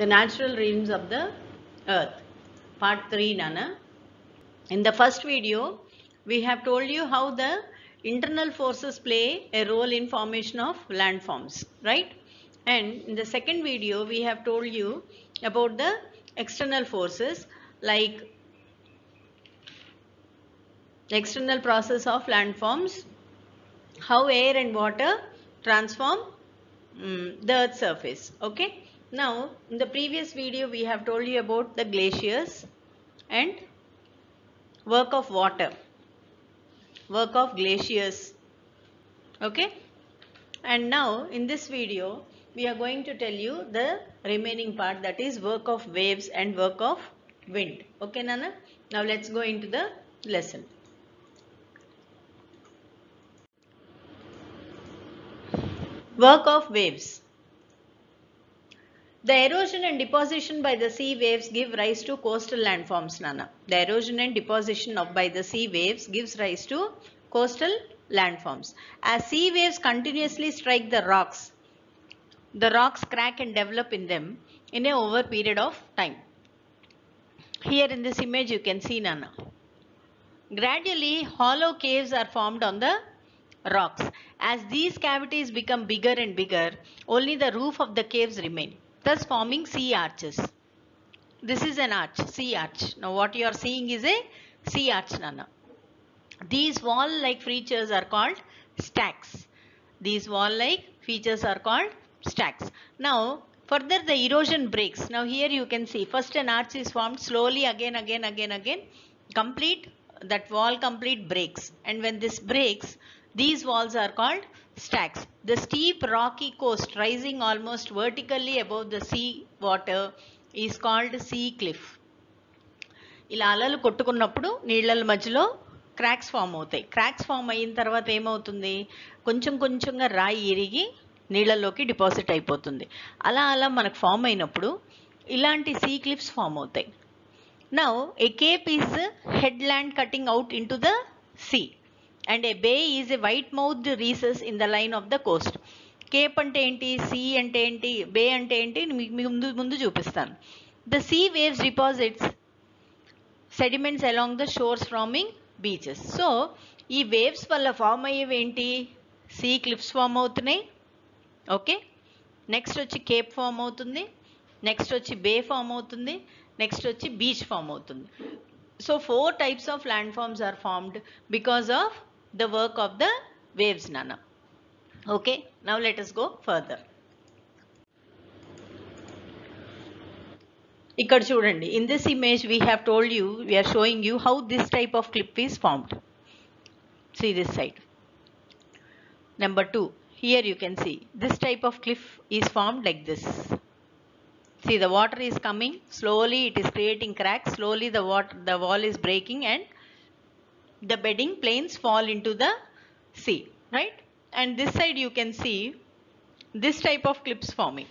the natural realms of the earth. Part 3, Nana. In the first video, we have told you how the internal forces play a role in formation of landforms, right? And in the second video, we have told you about the external forces like external process of landforms, how air and water transform the earth's surface. Okay. Now, in the previous video, we have told you about the glaciers and work of water, work of glaciers. Okay. And now, in this video, we are going to tell you the remaining part, that is work of waves and work of wind. Okay, Nana? Now, let's go into the lesson. Work of waves. The erosion and deposition by the sea waves give rise to coastal landforms, Nana. The erosion and deposition by the sea waves gives rise to coastal landforms. As sea waves continuously strike the rocks crack and develop in them in a over period of time. Here in this image you can see, Nana. Gradually hollow caves are formed on the rocks. As these cavities become bigger and bigger, only the roof of the caves remain, thus forming sea arches. This is an arch, sea arch. Now what you are seeing is a sea arch, Nana. These wall-like features are called stacks. These wall-like features are called stacks. Now further the erosion breaks. Now here you can see first an arch is formed, slowly again, complete, that wall complete breaks. And when this breaks, these walls are called stacks. The steep rocky coast rising almost vertically above the sea water is called sea cliff. ఇలా అలలు కొట్టుకున్నప్పుడు నీళ్ళ మధ్యలో cracks form అవుతాయి. Cracks form అయిన తర్వాత ఏమవుతుంది, కొంచెం కొంచెంగా రాయి ఇరిగి నీళ్ళలోకి డిపాజిట్ అయిపోతుంది. అలా మనకు ఫామ్ అయినప్పుడు ఇలాంటి సీ క్లిఫ్స్ ఫామ్ అవుతాయి. Now a cape is headland cutting out into the sea and a bay is a wide mouthed recess in the line of the coast. Cape అంటే ఏంటి, సీ అంటే ఏంటి, బే అంటే ఏంటి మీకు ముందు చూపిస్తాను. The see waves deposits sediments along the షోర్స్ farming beaches. So ఈ వేవ్స్ వల్ల ఫామ్ అయ్యేవి ఏంటి, సీ క్లిఫ్స్ ఫామ్ అవుతున్నాయి. ఓకే, నెక్స్ట్ వచ్చి కేప్ ఫామ్ అవుతుంది, నెక్స్ట్ వచ్చి బే ఫామ్ అవుతుంది, నెక్స్ట్ వచ్చి బీచ్ ఫామ్ అవుతుంది. So 4 types of landforms are formed because of the work of the waves, Nana. Okay, now let us go further. ఇక్కడ చూడండి, in this image we have told you, we are showing you how this type of cliff is formed. See this side. Number 2, here you can see this type of cliff is formed like this. See, the water is coming slowly, it is creating cracks, slowly the wall is breaking and the bedding planes fall into the sea, right? And this side you can see this type of cliffs forming.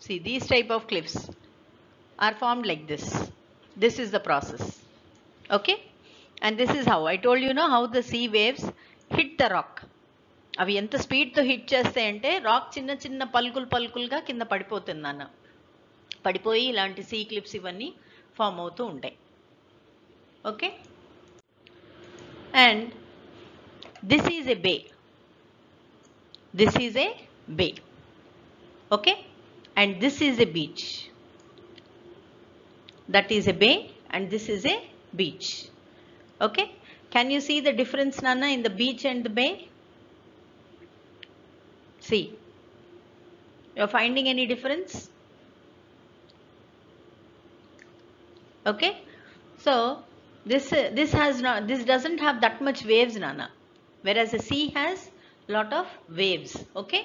See, these type of cliffs are formed like this. This is the process. Okay, and this is how I told you, know how the sea waves hit the rock. అవి ఎంత స్పీడ్తో hit చేస్తాయి అంటే rock చిన్న చిన్న పలుకులుగా కింద పడిపోతుంది అన్న, పడిపోయి ఇలాంటి సీ క్లిప్స్ ఇవన్నీ ఫామ్ అవుతూ ఉంటాయి. Okay, and this is a bay, this is a bay. Okay, and this is a beach. That is a bay and this is a beach. Okay, can you see the difference, Nana, in the beach and the bay? See, you are finding any difference? Okay, so this doesn't have that much waves, Nana, whereas the sea has lot of waves. Okay,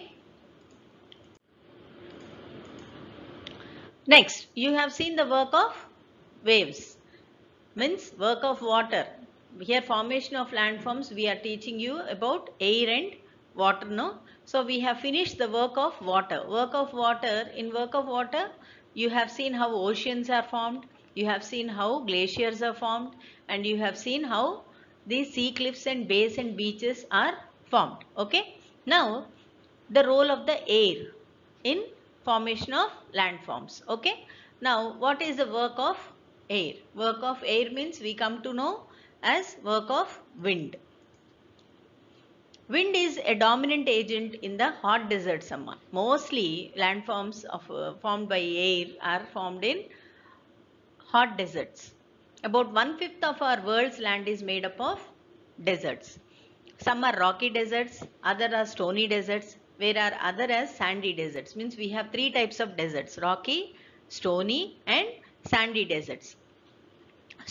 next you have seen the work of waves, means work of water. Here formation of landforms we are teaching you about air and water, no? So we have finished the work of water. Work of water, in work of water you have seen how oceans are formed, you have seen how glaciers are formed, and you have seen how these sea cliffs and bays and beaches are formed. Okay, now the role of the air in formation of landforms. Okay. Now, what is the work of air? Work of air means we come to know as work of wind. Wind is a dominant agent in the hot deserts. Mostly landforms formed by air are formed in hot deserts. About 1/5 of our world's land is made up of deserts. Some are rocky deserts, other are stony deserts, whereas other as sandy deserts. Means we have three types of deserts: rocky, stony and sandy deserts.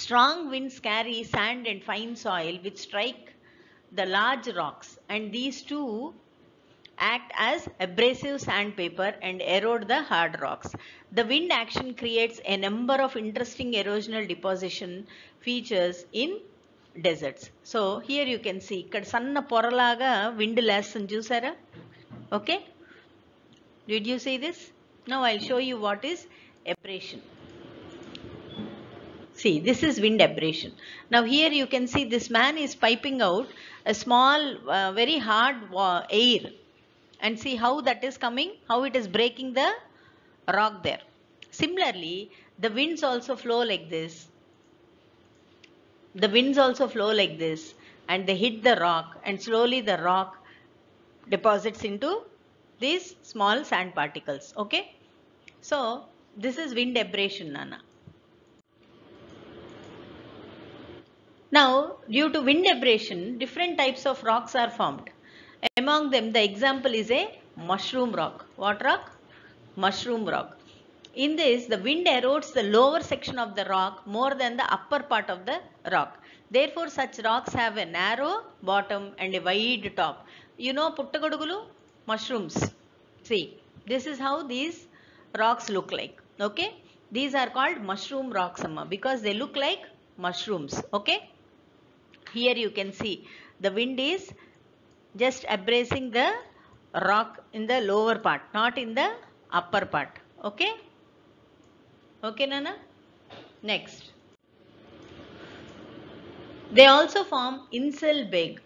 Strong winds carry sand and fine soil which strike the large rocks, and these two act as abrasive sandpaper and erode the hard rocks. The wind action creates a number of interesting erosional deposition features in deserts. So here you can see ikkada sanna poralaga wind lesson chusara. Okay, did you see this? Now I'll show you what is abrasion. See, this is wind abrasion. Now here you can see this man is piping out a small very hard air, and see how that is coming, how it is breaking the rock there. Similarly, the winds also flow like this. The winds also flow like this, and they hit the rock, and slowly the rock deposits into these small sand particles. Okay. So this is wind abrasion, Nana. Now, due to wind abrasion, different types of rocks are formed. Among them, the example is a mushroom rock. What rock? Mushroom rock. In this, the wind erodes the lower section of the rock more than the upper part of the rock. Therefore, such rocks have a narrow bottom and a wide top. You know puttagodugulu? Mushrooms. See, this is how these rocks look like. Okay. These are called mushroom rocks, because they look like mushrooms. Okay. Here you can see the wind is just abrasing the rock in the lower part, not in the upper part. Okay. Okay, Nana. Next, they also form Inselberg.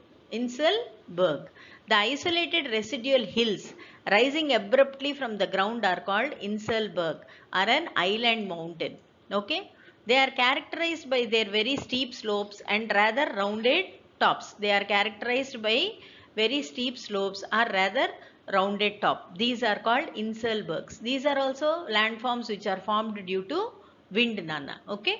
The isolated residual hills rising abruptly from the ground are called Inselberg, or an island mountain. Okay. They are characterized by their very steep slopes and rather rounded tops. They are characterized by very steep slopes or rather rounded top. These are called Inselbergs. These are also landforms which are formed due to wind, Nana. Okay.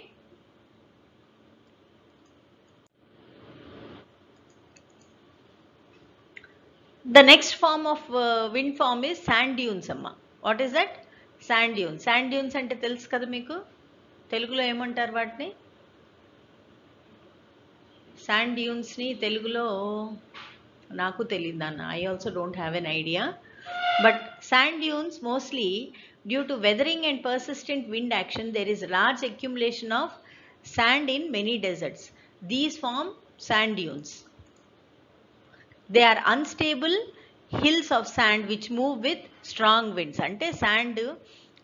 The next form of wind form is sand dunes, amma. What is that? Sand dunes. Sand dunes ante telusu kada meeku? తెలుగులో ఏమంటారు వాటిని? Sand డ్యూన్స్ని తెలుగులో నాకు తెలియదు నాన్న. I also don't have an idea. But sand dunes, mostly due to weathering and persistent wind action, there is large accumulation of sand in many deserts. These form sand dunes. They are unstable hills of sand which move with strong winds. అంటే sand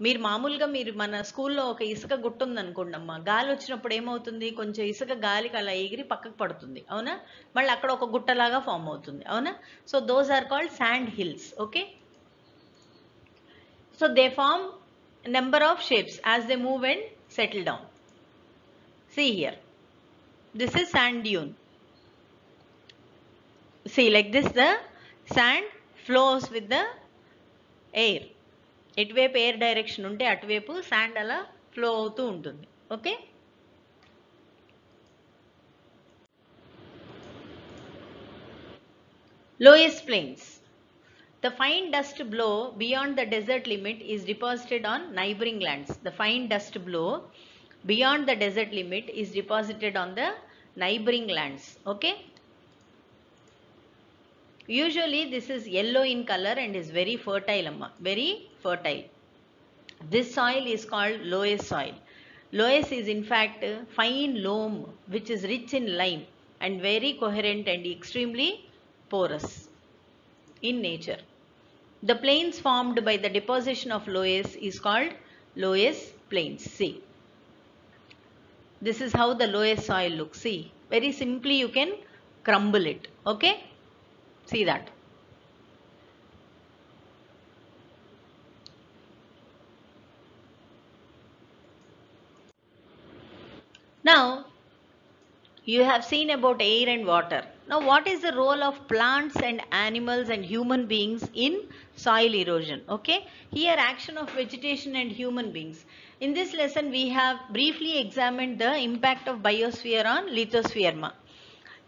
మీరు మామూలుగా మీరు మన స్కూల్లో ఒక ఇసుక గుట్ట ఉందనుకోండి అమ్మ, గాలి వచ్చినప్పుడు ఏమవుతుంది, కొంచెం ఇసుక గాలికి అలా ఎగిరి పక్కకు పడుతుంది, అవునా? మళ్ళీ అక్కడ ఒక గుట్టలాగా ఫామ్ అవుతుంది, అవునా? So those are called sand hills. Okay. So they form number of shapes as they move and settle down. See here, this is sand dune. See, like this the sand flows with the air. ఎటువైపు air direction ఉంటే అటువైపు sand అలా flow అవుతూ ఉంటుంది. Okay. Lowest plains. The fine dust blow beyond the desert limit is deposited on neighboring lands. The fine dust blow beyond the desert limit is deposited on the neighboring lands. Okay. Usually this is yellow in color and is very fertile, amma. Very fertile. This soil is called loess soil. Loess is in fact fine loam which is rich in lime and very coherent and extremely porous in nature. The plains formed by the deposition of loess is called loess plains. See, this is how the loess soil looks. See, very simply you can crumble it. Okay. See that. Now, you have seen about air and water. Now, what is the role of plants and animals and human beings in soil erosion? Okay, here action of vegetation and human beings. In this lesson, we have briefly examined the impact of biosphere on lithosphere.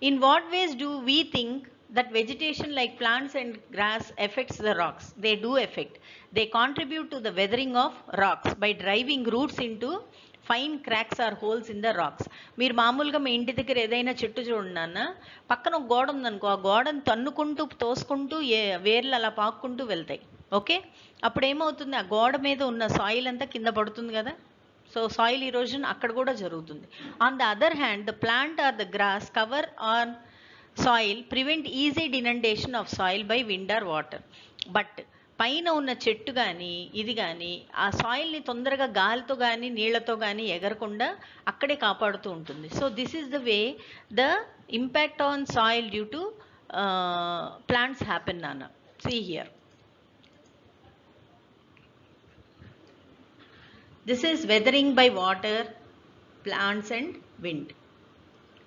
In what ways do we think that vegetation like plants and grass affects the rocks? They do affect. They contribute to the weathering of rocks by driving roots into fine cracks or holes in the rocks. మీరు మామూలుగా మీ ఇంటి దగ్గర ఏదైనా చెట్టు చూడండి నాన్న, పక్కన ఒక గోడ ఉందనుకో, ఆ గోడను తన్నుకుంటూ తోసుకుంటూ వేర్లు అలా పాక్కుంటూ వెళ్తాయి. ఓకే, అప్పుడు ఏమవుతుంది, ఆ గోడ మీద ఉన్న సాయిల్ అంతా కింద పడుతుంది కదా. సో సాయిల్ ఇరోజన్ అక్కడ కూడా జరుగుతుంది. On the other hand, the plant or the grass cover on soil prevent easy denudation of soil by wind or water. But పైన ఉన్న చెట్టు కానీ ఇది కానీ ఆ సాయిల్ని తొందరగా గాలితో కానీ నీళ్లతో కానీ ఎగరకుండా అక్కడే కాపాడుతూ ఉంటుంది. So this is the way the impact on soil due to plants happen నాన్న. See here, this is weathering by water, plants and wind.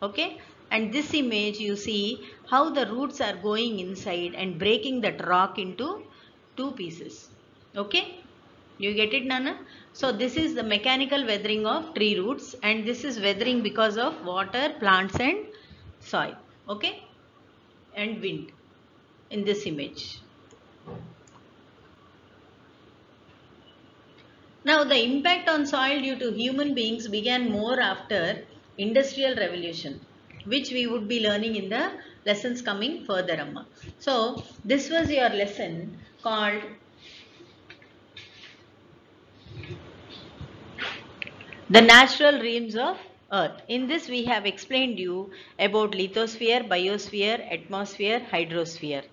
Okay, and this image you see how the roots are going inside and breaking that rock into two pieces. Okay, you get it Nana? So this is the mechanical weathering of tree roots, and this is weathering because of water, plants and soil. Okay, and wind in this image. Now, the impact on soil due to human beings began more after Industrial Revolution, which we would be learning in the lessons coming further, Amma. So, this was your lesson called The Natural Realms of Earth. In this, we have explained you about lithosphere, biosphere, atmosphere, hydrosphere.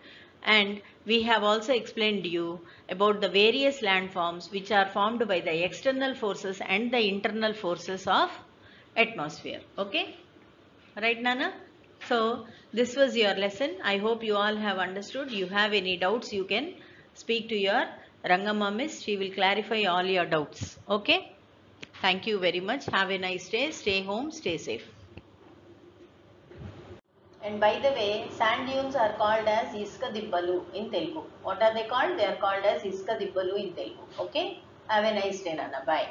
And we have also explained you about the various landforms which are formed by the external forces and the internal forces of atmosphere. Okay, right Nana? So this was your lesson. I hope you all have understood. You have any doubts, you can speak to your Rangamma miss. She will clarify all your doubts. Okay, thank you very much. Have a nice day. Stay home, stay safe. And by the way, sand dunes are called as Iska Dibbalu in Telugu. What are they called? They are called as Iska Dibbalu in Telugu. Okay? Have a nice day, Nana. Bye.